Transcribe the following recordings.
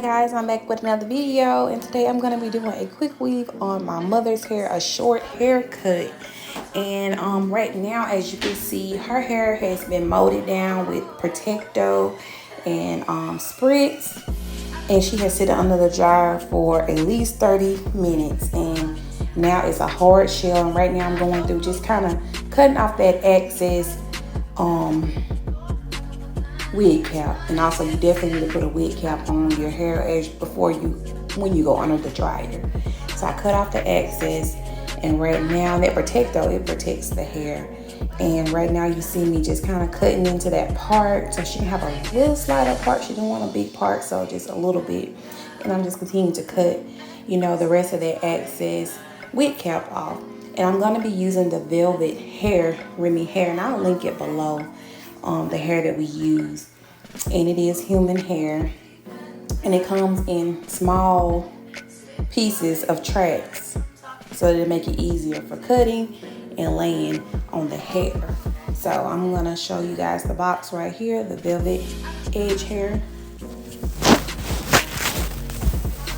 Guys, I'm back with another video, and today I'm going to be doing a quick weave on my mother's hair, a short haircut. And right now, as you can see, her hair has been molded down with Protecto and spritz, and she has sit under the dryer for at least 30 minutes. And now it's a hard shell, and right now I'm going through just kind of cutting off that excess wig cap. And also, you definitely need to put a wig cap on your hair when you go under the dryer. So I cut off the excess, and right now that Protecto, it protects the hair. And right now you see me just kind of cutting into that part. So she didn't have a little slight up part, she didn't want a big part, so just a little bit. And I'm just continuing to cut, the rest of that excess wig cap off. And I'm going to be using the Velvet Hair Remy hair, and I'll link it below. The hair that we use, and it is human hair, and it comes in small pieces of tracks so that it make it easier for cutting and laying on the hair. So I'm gonna show you guys the box right here, the Velvet Edge hair.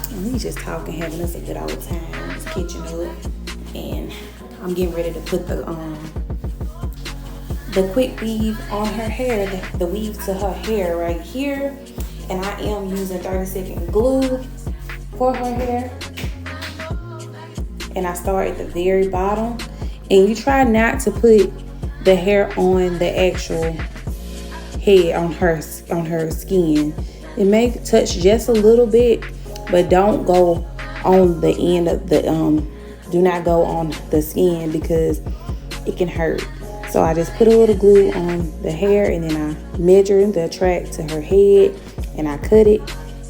And we just talking, having us a good old time, just catching up, and I'm getting ready to put the quick weave on her hair, the weave to her hair right here. And I am using 30-second glue for her hair. And I start at the very bottom. And you try not to put the hair on the actual head, on her skin. It may touch just a little bit, but don't go on the end of the, do not go on the skin because it can hurt. So I just put a little glue on the hair, and then I measure the track to her head, and I cut it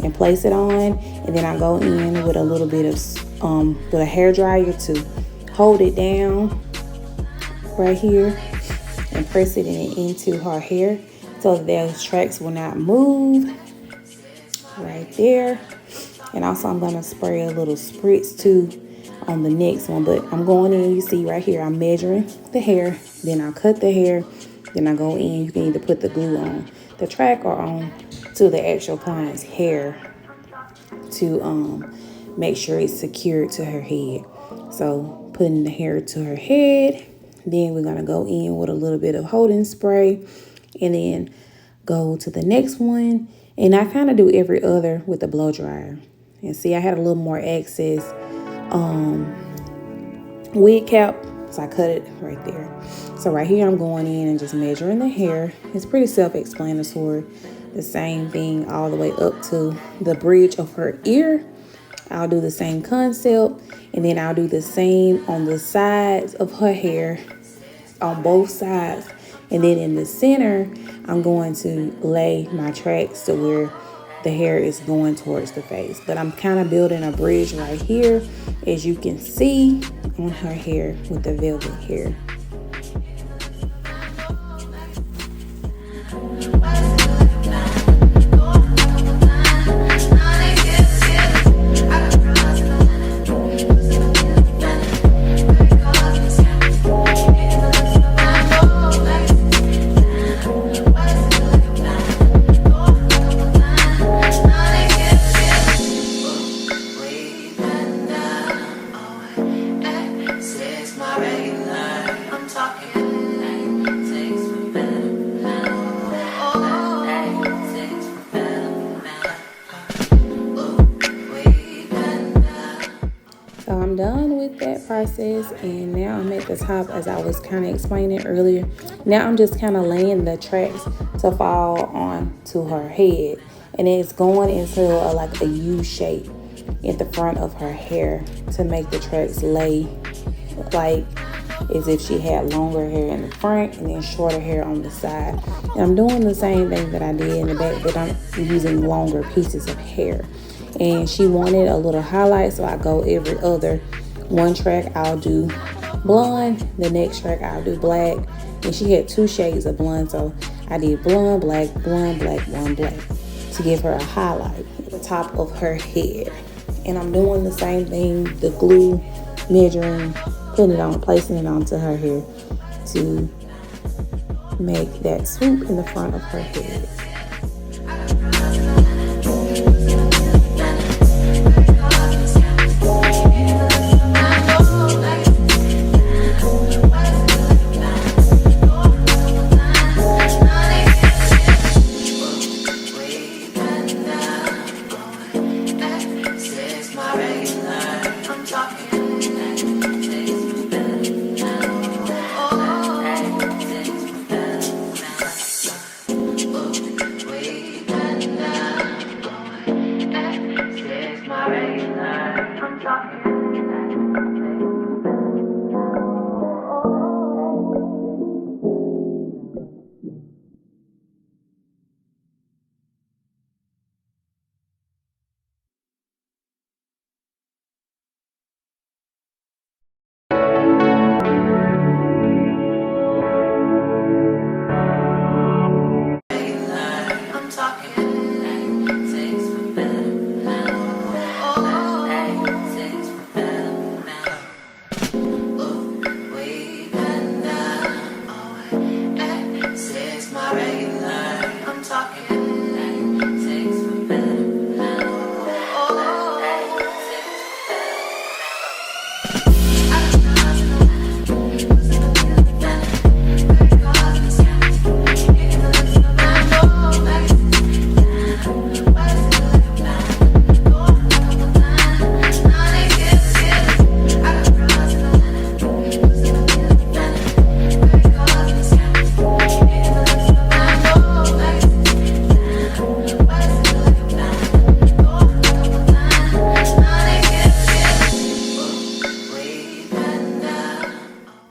and place it on. And then I go in with a little bit of, with a hair dryer to hold it down right here and press it into her hair so that those tracks will not move right there. And also I'm gonna spray a little spritz too on the next one, but I'm going in, you see right here, I'm measuring the hair, then I cut the hair, then I go in. You can either put the glue on the track or on to the actual client's hair to make sure it's secured to her head. So putting the hair to her head, then we're gonna go in with a little bit of holding spray, and then go to the next one. And I kind of do every other with the blow dryer. And see, I had a little more excess wig cap, so I cut it right there. So right here I'm going in and just measuring the hair. It's pretty self-explanatory. The same thing all the way up to the bridge of her ear. I'll do the same concept, and then I'll do the same on the sides of her hair, on both sides. And then in the center, I'm going to lay my tracks to where the hair is going towards the face. But I'm kind of building a bridge right here, as you can see on her hair with the velvet hair. So I'm done with that process, and now I'm at the top, as I was kind of explaining earlier. Now I'm just kind of laying the tracks to fall onto her head, and it's going into like a U shape in the front of her hair to make the tracks lay like as if she had longer hair in the front and then shorter hair on the side. And I'm doing the same thing that I did in the back, but I'm using longer pieces of hair. And she wanted a little highlight, so I go every other. One track I'll do blonde, the next track I'll do black. And she had 2 shades of blonde, so I did blonde, black, blonde, black, blonde, black to give her a highlight at the top of her head. And I'm doing the same thing, the glue, measuring, putting it on, placing it onto her hair to make that swoop in the front of her head.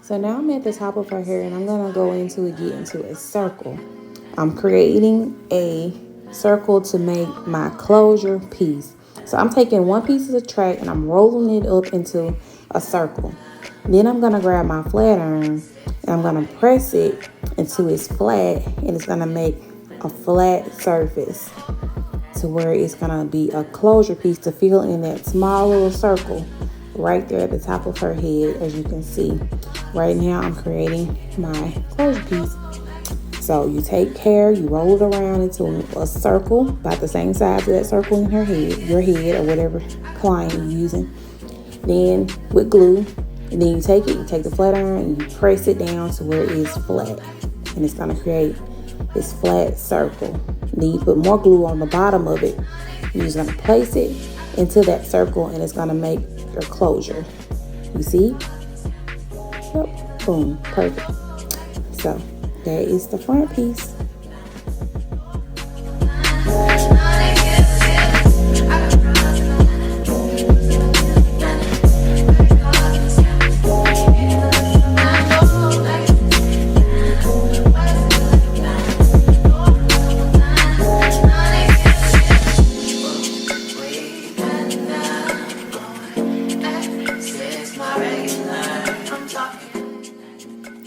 So now I'm at the top of her hair and I'm gonna go into it, get into a circle. I'm creating a circle to make my closure piece. So I'm taking one piece of the track and I'm rolling it up into a circle. Then I'm gonna grab my flat iron and I'm gonna press it until it's flat, and it's gonna make a flat surface to where it's gonna be a closure piece to fill in that small little circle right there at the top of her head. As you can see right now, I'm creating my closure piece. So you take hair, you roll it around into a circle about the same size of that circle in her head, your head, or whatever client you're using. Then with glue, and then you take the flat iron and you press it down to where it's flat, and it's gonna create this flat circle. Then you put more glue on the bottom of it. You're just gonna place it into that circle, and it's gonna make your closure. You see? Yep. Boom. Perfect. So that is the front piece.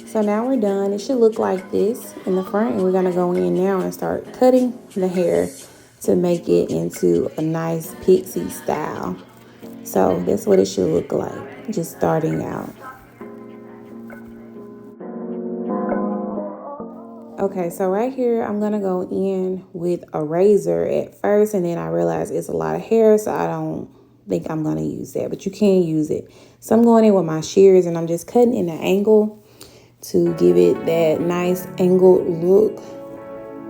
So now we're done. It should look like this in the front, and we're gonna go in now and start cutting the hair to make it into a nice pixie style. So that's what it should look like, just starting out. Okay, so right here, I'm gonna go in with a razor at first, and then I realize it's a lot of hair, so I don't think I'm gonna use that, but you can use it. So I'm going in with my shears, and I'm just cutting in an angle to give it that nice angled look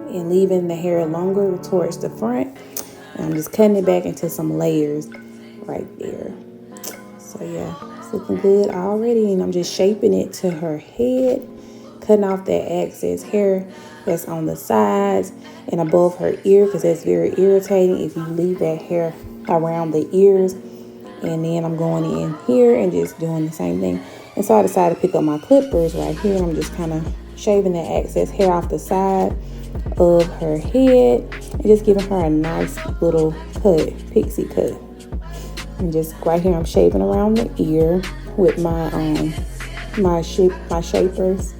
and leaving the hair longer towards the front. And I'm just cutting it back into some layers right there. So yeah, it's looking good already, and I'm just shaping it to her head, cutting off that excess hair that's on the sides and above her ear, because that's very irritating if you leave that hair around the ears. And then I'm going in here and just doing the same thing. And so I decided to pick up my clippers right here, and I'm just kind of shaving that excess hair off the side of her head and just giving her a nice little cut, pixie cut. And just right here, I'm shaving around the ear with my shapers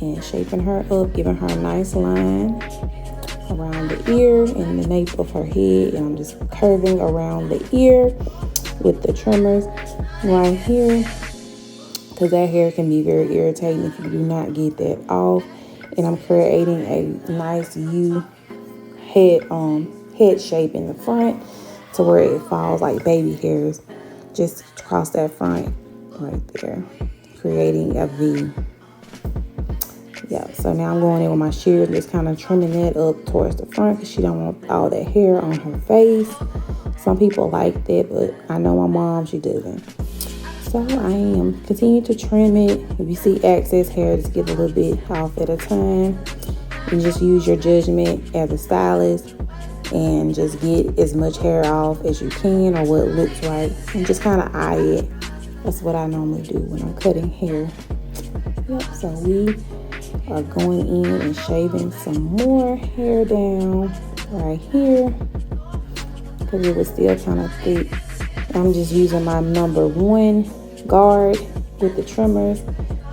and shaping her up, giving her a nice line around the ear and the nape of her head. And I'm just curving around the ear with the trimmers right here, because that hair can be very irritating if you do not get that off. And I'm creating a nice U head shape in the front to where it falls like baby hairs just across that front right there, creating a V. Yeah, so now I'm going in with my shears, just kind of trimming that up towards the front because she don't want all that hair on her face. Some people like that, but I know my mom, she doesn't. So I am continuing to trim it. If you see excess hair, just get a little bit off at a time. And just use your judgment as a stylist and just get as much hair off as you can, or what looks right. And just kind of eye it. That's what I normally do when I'm cutting hair. Yep, so we are going in and shaving some more hair down right here because it was still kind of thick. I'm just using my number 1 guard with the trimmers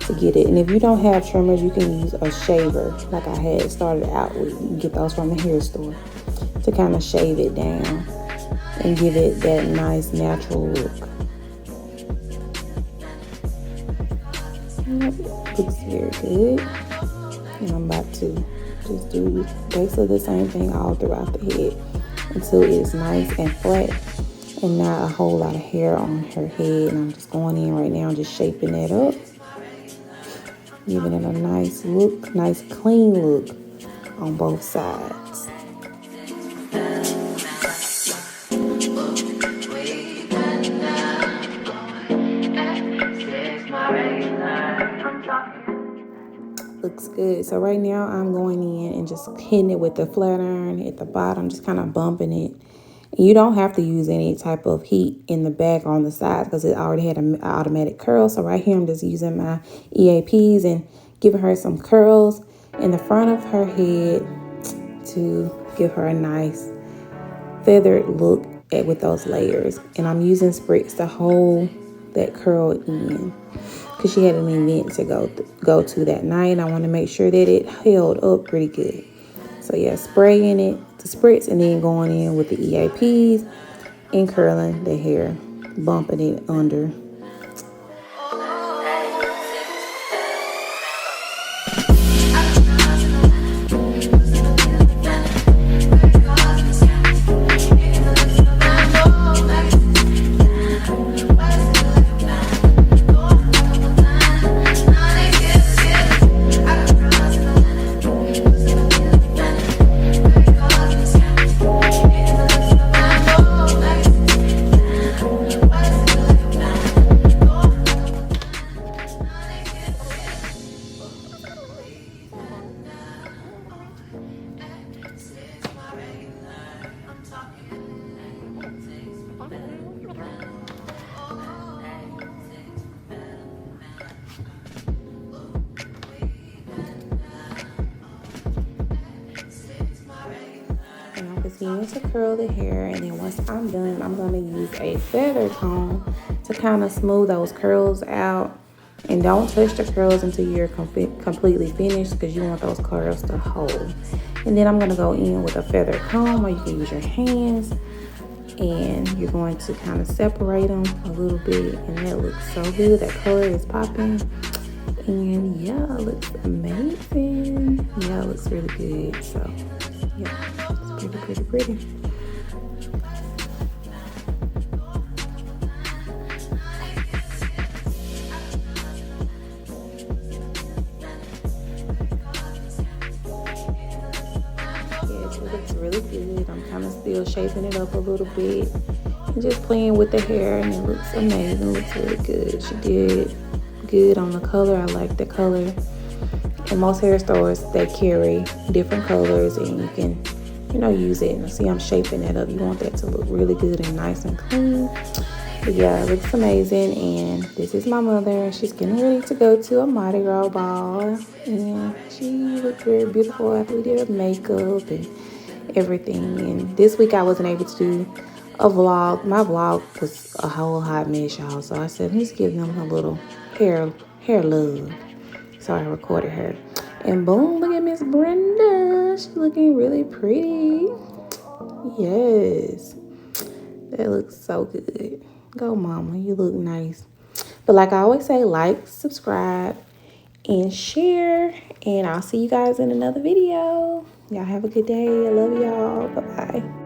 to get it. And if you don't have trimmers, you can use a shaver like I had started out with. You can get those from the hair store to kind of shave it down and give it that nice natural look. Yep, looks very good. And I'm about to just do basically the same thing all throughout the head until it's nice and flat and not a whole lot of hair on her head. And I'm just going in right now, just shaping that up, giving it a nice look, nice clean look on both sides. Looks good. So right now I'm going in and just hitting it with the flat iron at the bottom, just kind of bumping it You don't have to use any type of heat in the back or on the sides because it already had an automatic curl. So right here, I'm just using my EAPs and giving her some curls in the front of her head to give her a nice feathered look with those layers. And I'm using spritz to hold that curl in because she had an event to go to that night. I want to make sure that it held up pretty good. So yeah, spraying it to spritz and then going in with the EAPs and curling the hair, bumping it under. And I'm continuing to curl the hair, and then once I'm done, I'm going to use a feather comb to kind of smooth those curls out. And don't touch the curls until you're completely finished because you want those curls to hold. And then I'm going to go in with a feather comb, or you can use your hands, and you're going to kind of separate them a little bit. And that looks so good. That color is popping. And yeah, it looks amazing. Yeah, it looks really good. So yeah, it's pretty. Yes, it looks really good. I'm kind of still shaping it up a little bit and just playing with the hair, and it looks amazing. It looks really good. She did good on the color. I like the color. And most hair stores, they carry different colors, and you can, use it. And see, I'm shaping that up. You want that to look really good and nice and clean. But yeah, it looks amazing. And this is my mother. She's getting ready to go to a Mardi Gras ball. And she looked very beautiful after we did her makeup and everything. And this week I wasn't able to do a vlog. My vlog was a whole hot mess, y'all. So I said, let's give them a little hair love. So I recorded her. And boom, look at Miss Brenda. She's looking really pretty. Yes. That looks so good. Go, mama. You look nice. But like I always say, like, subscribe, and share. And I'll see you guys in another video. Y'all have a good day. I love y'all. Bye-bye.